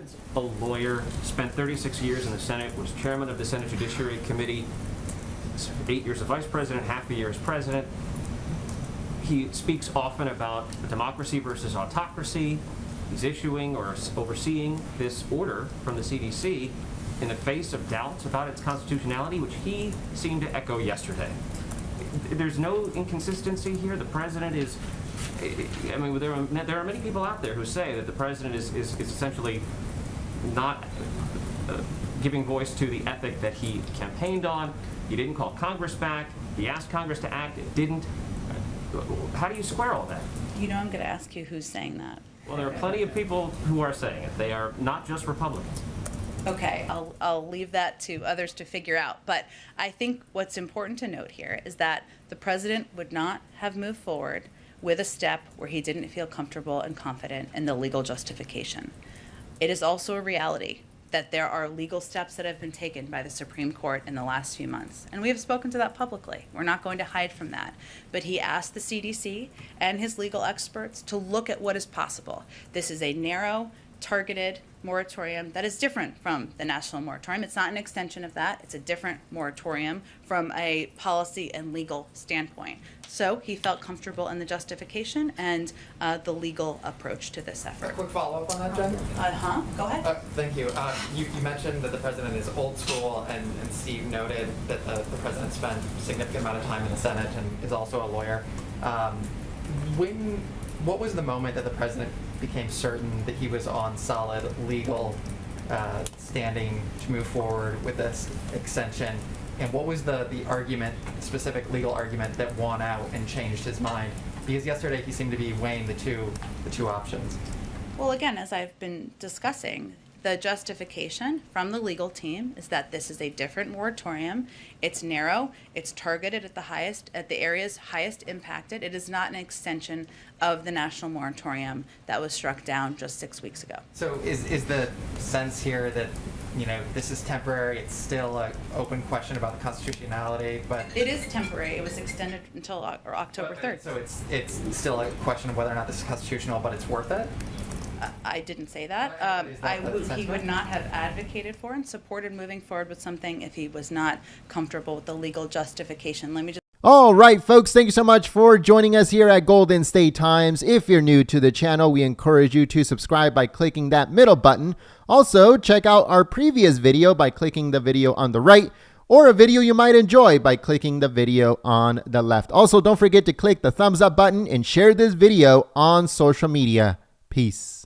president's a lawyer, spent 36 years in the Senate, was chairman of the Senate Judiciary Committee, 8 years as vice president, half a year as president. He speaks often about democracy versus autocracy. He's issuing or overseeing this order from the CDC in the face of doubts about its constitutionality, which he seemed to echo yesterday. There's no inconsistency here. The president is, I mean, there are many people out there who say that the president is essentially not giving voice to the ethic that he campaigned on. He didn't call Congress back. He asked Congress to act. It didn't. How do you square all that? You know, I'm going to ask you who's saying that. Well, there are plenty of people who are saying it. They are not just Republicans. Okay, I'll leave that to others to figure out. But I think what's important to note here is that the president would not have moved forward with a step where he didn't feel comfortable and confident in the legal justification. It is also a reality that there are legal steps that have been taken by the Supreme Court in the last few months. And we have spoken to that publicly. We're not going to hide from that. But he asked the CDC and his legal experts to look at what is possible. This is a narrow, targeted moratorium that is different from the national moratorium. It's not an extension of that. It's a different moratorium from a policy and legal standpoint. So he felt comfortable in the justification and the legal approach to this effort. A quick follow-up on that, Jen? Go ahead. Thank you. You mentioned that the president is old school, and Steve noted that the president spent a significant amount of time in the Senate and is also a lawyer. What was the moment that the president became certain that he was on solid legal standing to move forward with this extension? And what was the argument, specific legal argument that won out and changed his mind? Because yesterday he seemed to be weighing the two options. Well, again, as I've been discussing, the justification from the legal team is that this is a different moratorium. It's narrow. It's targeted at the areas highest impacted. It is not an extension of the national moratorium that was struck down just 6 weeks ago. So is the sense here that, you know, this is temporary? It's still an open question about the constitutionality, but it is temporary. It was extended until October 3rd. So it's still a question of whether or not this is constitutional, but it's worth it? I didn't say that. He would not have advocated for and supported moving forward with something if he was not comfortable with the legal justification. Let me just. All right, folks, thank you so much for joining us here at Golden State Times. If you're new to the channel, we encourage you to subscribe by clicking that middle button. Also, check out our previous video by clicking the video on the right, or a video you might enjoy by clicking the video on the left. Also, don't forget to click the thumbs up button and share this video on social media. Peace.